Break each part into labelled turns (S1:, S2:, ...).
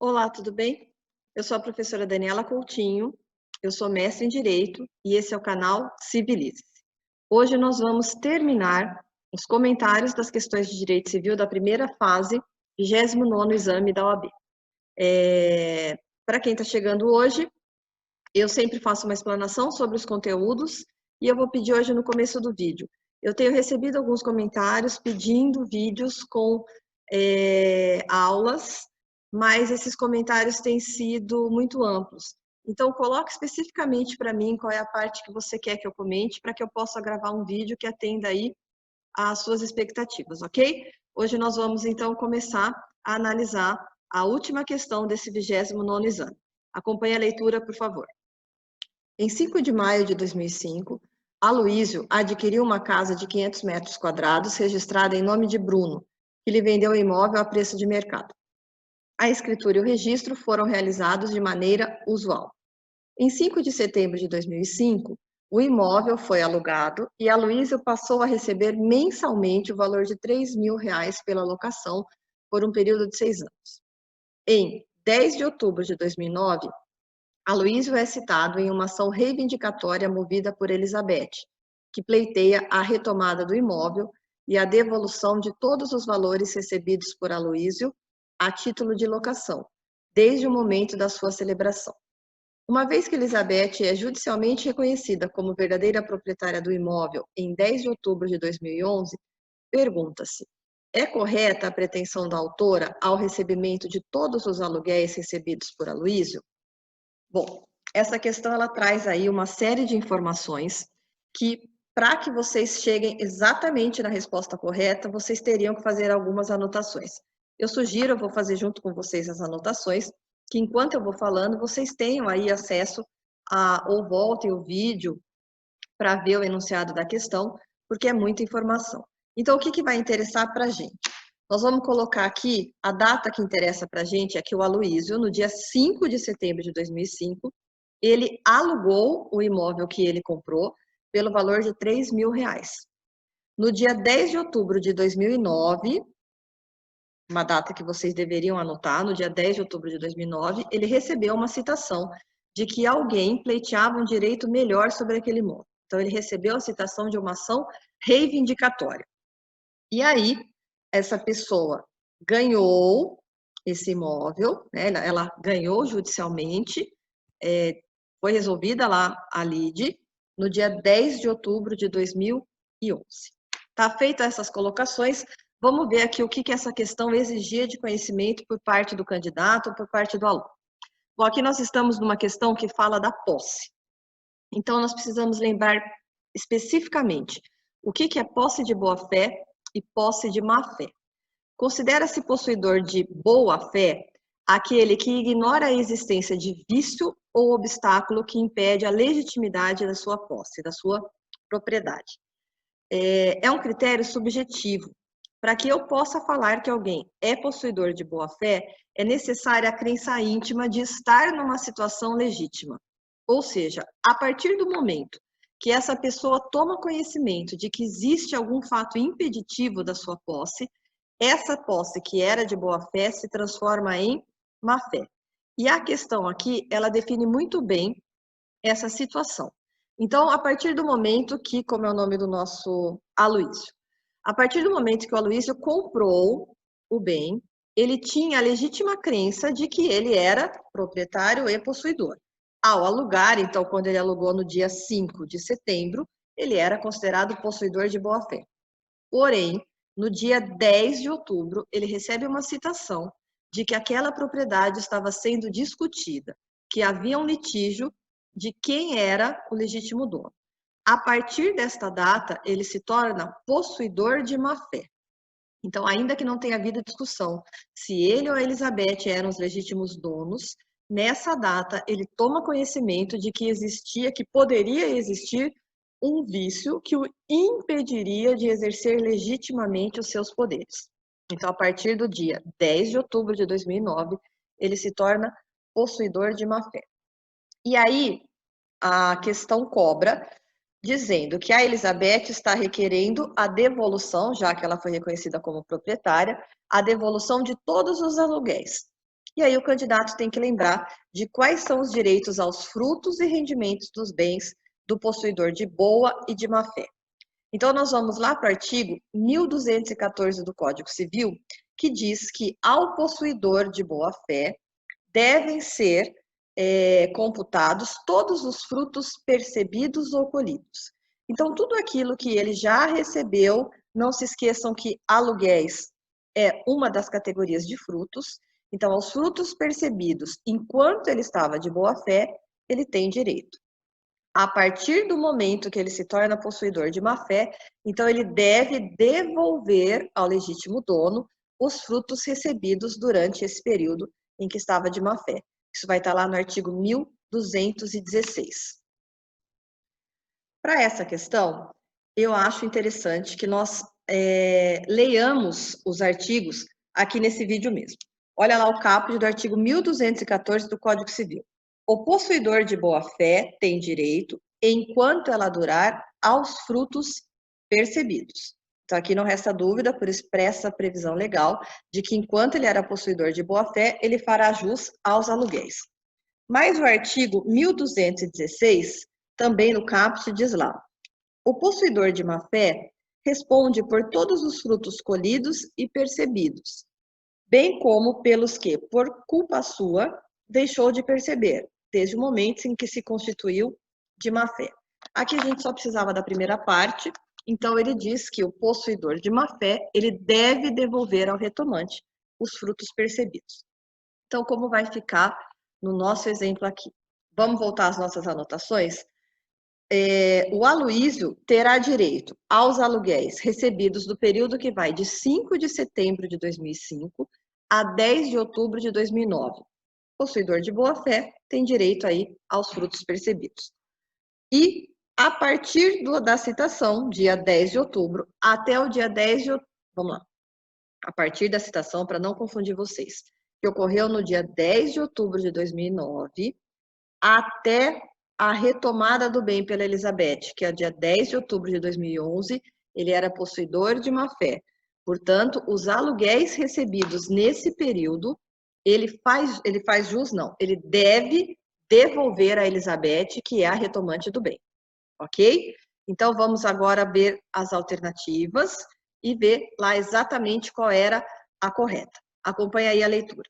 S1: Olá, tudo bem? Eu sou a professora Daniela Coutinho, eu sou mestre em Direito e esse é o canal Civilize. Hoje nós vamos terminar os comentários das questões de Direito Civil da primeira fase, 29º exame da OAB. Para quem está chegando hoje, eu sempre faço uma explanação sobre os conteúdos e eu vou pedir hoje no começo do vídeo. Eu tenho recebido alguns comentários pedindo vídeos com aulas, mas esses comentários têm sido muito amplos. Então, coloque especificamente para mim qual é a parte que você quer que eu comente, para que eu possa gravar um vídeo que atenda aí às suas expectativas, ok? Hoje nós vamos, então, começar a analisar a última questão desse 29º exame. Acompanhe a leitura, por favor. Em 5 de maio de 2005, Aloísio adquiriu uma casa de 500 metros quadrados registrada em nome de Bruno, que lhe vendeu o imóvel a preço de mercado. A escritura e o registro foram realizados de maneira usual. Em 5 de setembro de 2005, o imóvel foi alugado e Aloísio passou a receber mensalmente o valor de R$3.000 pela locação por um período de 6 anos. Em 10 de outubro de 2009, Aloísio é citado em uma ação reivindicatória movida por Elizabeth, que pleiteia a retomada do imóvel e a devolução de todos os valores recebidos por Aloísio a título de locação, desde o momento da sua celebração. Uma vez que Elizabeth é judicialmente reconhecida como verdadeira proprietária do imóvel em 10 de outubro de 2011, pergunta-se: é correta a pretensão da autora ao recebimento de todos os aluguéis recebidos por Aloísio? Bom, essa questão ela traz aí uma série de informações que, para que vocês cheguem exatamente na resposta correta, vocês teriam que fazer algumas anotações. Eu sugiro, eu vou fazer junto com vocês as anotações, que enquanto eu vou falando, vocês tenham aí acesso ou voltem o vídeo para ver o enunciado da questão, porque é muita informação. Então, o que vai interessar para a gente? Nós vamos colocar aqui, a data que interessa para a gente é que o Aloísio, no dia 5 de setembro de 2005, ele alugou o imóvel que ele comprou pelo valor de R$3.000. No dia 10 de outubro de 2009, uma data que vocês deveriam anotar, no dia 10 de outubro de 2009, ele recebeu uma citação de que alguém pleiteava um direito melhor sobre aquele imóvel. Então, ele recebeu a citação de uma ação reivindicatória. E aí, essa pessoa ganhou esse imóvel, né? Ela ganhou judicialmente, foi resolvida lá a lide no dia 10 de outubro de 2011. Tá feita essas colocações, vamos ver aqui o que essa questão exigia de conhecimento por parte do candidato ou por parte do aluno. Bom, aqui nós estamos numa questão que fala da posse. Então, nós precisamos lembrar especificamente o que é posse de boa-fé e posse de má-fé. Considera-se possuidor de boa-fé aquele que ignora a existência de vício ou obstáculo que impede a legitimidade da sua posse, da sua propriedade. É um critério subjetivo. Para que eu possa falar que alguém é possuidor de boa-fé, é necessária a crença íntima de estar numa situação legítima. Ou seja, a partir do momento que essa pessoa toma conhecimento de que existe algum fato impeditivo da sua posse, essa posse que era de boa-fé se transforma em má-fé. E a questão aqui, ela define muito bem essa situação. Então, a partir do momento que, como é o nome do nosso Aloísio, a partir do momento que o Aloísio comprou o bem, ele tinha a legítima crença de que ele era proprietário e possuidor. Ao alugar, então, quando ele alugou no dia 5 de setembro, ele era considerado possuidor de boa-fé. Porém, no dia 10 de outubro, ele recebe uma citação de que aquela propriedade estava sendo discutida, que havia um litígio de quem era o legítimo dono. A partir desta data, ele se torna possuidor de má-fé. Então, ainda que não tenha havido discussão se ele ou a Elizabeth eram os legítimos donos, nessa data ele toma conhecimento de que existia, que poderia existir um vício que o impediria de exercer legitimamente os seus poderes. Então, a partir do dia 10 de outubro de 2009, ele se torna possuidor de má-fé. E aí, a questão cobra, dizendo que a Elizabeth está requerendo a devolução, já que ela foi reconhecida como proprietária, a devolução de todos os aluguéis. E aí o candidato tem que lembrar de quais são os direitos aos frutos e rendimentos dos bens do possuidor de boa e de má fé. Então, nós vamos lá para o artigo 1214 do Código Civil, que diz que ao possuidor de boa fé devem ser computados todos os frutos percebidos ou colhidos. Então, tudo aquilo que ele já recebeu, não se esqueçam que aluguéis é uma das categorias de frutos. Então, aos frutos percebidos enquanto ele estava de boa fé, ele tem direito. A partir do momento que ele se torna possuidor de má fé, então ele deve devolver ao legítimo dono os frutos recebidos durante esse período em que estava de má fé. Isso vai estar lá no artigo 1216. Para essa questão, eu acho interessante que nós leiamos os artigos aqui nesse vídeo mesmo. Olha lá o caput do artigo 1214 do Código Civil. O possuidor de boa-fé tem direito, enquanto ela durar, aos frutos percebidos. Então, aqui não resta dúvida, por expressa previsão legal, de que enquanto ele era possuidor de boa-fé, ele fará jus aos aluguéis. Mas o artigo 1216, também no caput, diz lá: o possuidor de má-fé responde por todos os frutos colhidos e percebidos, bem como pelos que, por culpa sua, deixou de perceber, desde o momento em que se constituiu de má-fé. Aqui a gente só precisava da primeira parte, então ele diz que o possuidor de má-fé, ele deve devolver ao retomante os frutos percebidos. Então, como vai ficar no nosso exemplo aqui? Vamos voltar às nossas anotações? O Aloísio terá direito aos aluguéis recebidos do período que vai de 5 de setembro de 2005 a 10 de outubro de 2009. O possuidor de boa-fé tem direito aí aos frutos percebidos. E a partir da citação, dia 10 de outubro, até o dia 10 de outubro, vamos lá, a partir da citação, para não confundir vocês, que ocorreu no dia 10 de outubro de 2009, até a retomada do bem pela Elizabeth, que é dia 10 de outubro de 2011, ele era possuidor de má fé. Portanto, os aluguéis recebidos nesse período, ele faz jus, não, ele deve devolver a Elizabeth, que é a retomante do bem, ok? Então, vamos agora ver as alternativas e ver lá exatamente qual era a correta. Acompanhe aí a leitura.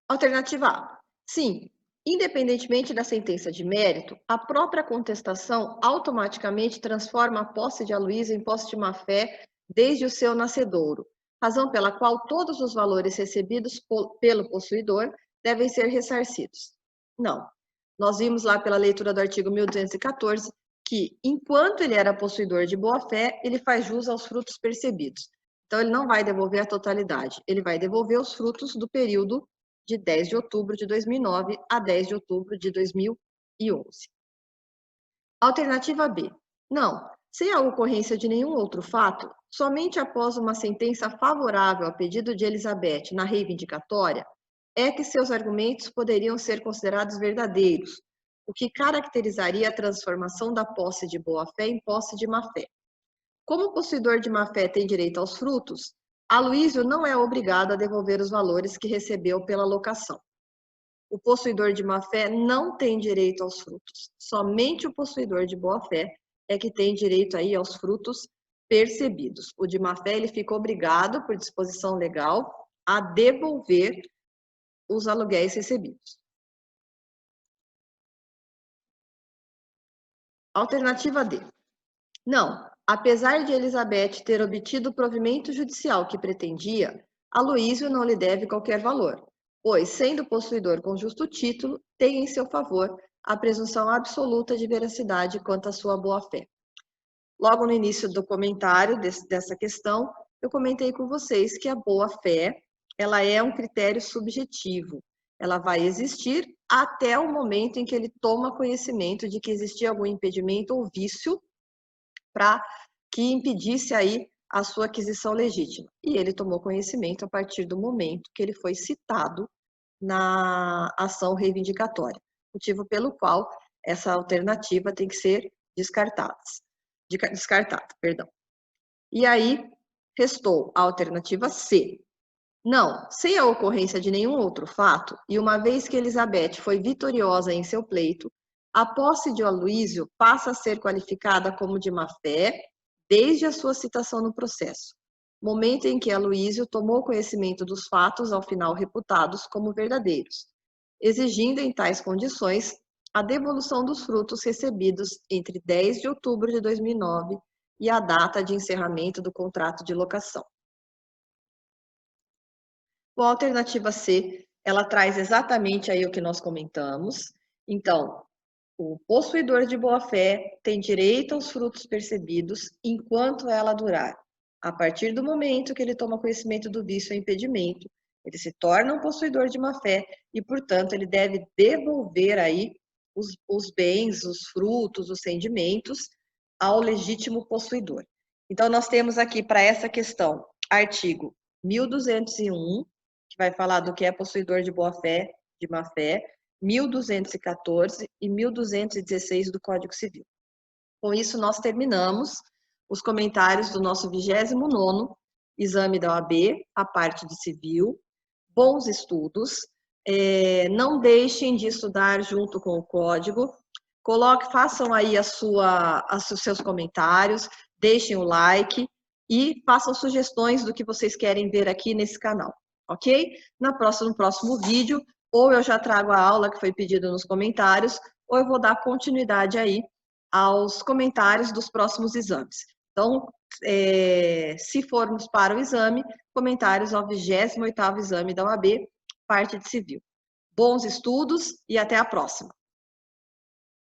S1: Alternativa A. Sim, independentemente da sentença de mérito, a própria contestação automaticamente transforma a posse de Aloísio em posse de má-fé desde o seu nascedouro, razão pela qual todos os valores recebidos pelo possuidor devem ser ressarcidos. Não. Nós vimos lá pela leitura do artigo 1214 que, enquanto ele era possuidor de boa-fé, ele faz jus aos frutos percebidos. Então, ele não vai devolver a totalidade, ele vai devolver os frutos do período de 10 de outubro de 2009 a 10 de outubro de 2011. Alternativa B. Não, sem a ocorrência de nenhum outro fato, somente após uma sentença favorável ao pedido de Elizabeth na reivindicatória, é que seus argumentos poderiam ser considerados verdadeiros, o que caracterizaria a transformação da posse de boa-fé em posse de má-fé. Como o possuidor de má-fé tem direito aos frutos, Aloísio não é obrigado a devolver os valores que recebeu pela locação. O possuidor de má-fé não tem direito aos frutos. Somente o possuidor de boa-fé é que tem direito aí aos frutos percebidos. O de má-fé, ele fica obrigado, por disposição legal, a devolver os aluguéis recebidos. Alternativa D. Não, apesar de Elizabeth ter obtido o provimento judicial que pretendia, Aloísio não lhe deve qualquer valor, pois, sendo possuidor com justo título, tem em seu favor a presunção absoluta de veracidade quanto à sua boa-fé. Logo no início do comentário dessa questão, eu comentei com vocês que a boa-fé, ela é um critério subjetivo. Ela vai existir até o momento em que ele toma conhecimento de que existia algum impedimento ou vício para que impedisse aí a sua aquisição legítima. E ele tomou conhecimento a partir do momento que ele foi citado na ação reivindicatória, motivo pelo qual essa alternativa tem que ser descartada. E aí, restou a alternativa C. Não, sem a ocorrência de nenhum outro fato, e uma vez que Elizabeth foi vitoriosa em seu pleito, a posse de Aloísio passa a ser qualificada como de má-fé desde a sua citação no processo, momento em que Aloísio tomou conhecimento dos fatos ao final reputados como verdadeiros, exigindo em tais condições a devolução dos frutos recebidos entre 10 de outubro de 2009 e a data de encerramento do contrato de locação. Bom, a alternativa C, ela traz exatamente aí o que nós comentamos. Então, o possuidor de boa-fé tem direito aos frutos percebidos enquanto ela durar. A partir do momento que ele toma conhecimento do vício ou impedimento, ele se torna um possuidor de má-fé e, portanto, ele deve devolver aí os bens, os frutos, os rendimentos ao legítimo possuidor. Então, nós temos aqui para essa questão, artigo 1201, que vai falar do que é possuidor de boa-fé, de má-fé, 1214 e 1216 do Código Civil. Com isso, nós terminamos os comentários do nosso 29º exame da OAB, a parte de civil. Bons estudos. Não deixem de estudar junto com o código. Façam aí os seus comentários, deixem o like e façam sugestões do que vocês querem ver aqui nesse canal, ok? No próximo vídeo, ou eu já trago a aula que foi pedida nos comentários, ou eu vou dar continuidade aí aos comentários dos próximos exames. Então, se formos para o exame, comentários ao 28º exame da OAB, parte de civil. Bons estudos e até a próxima!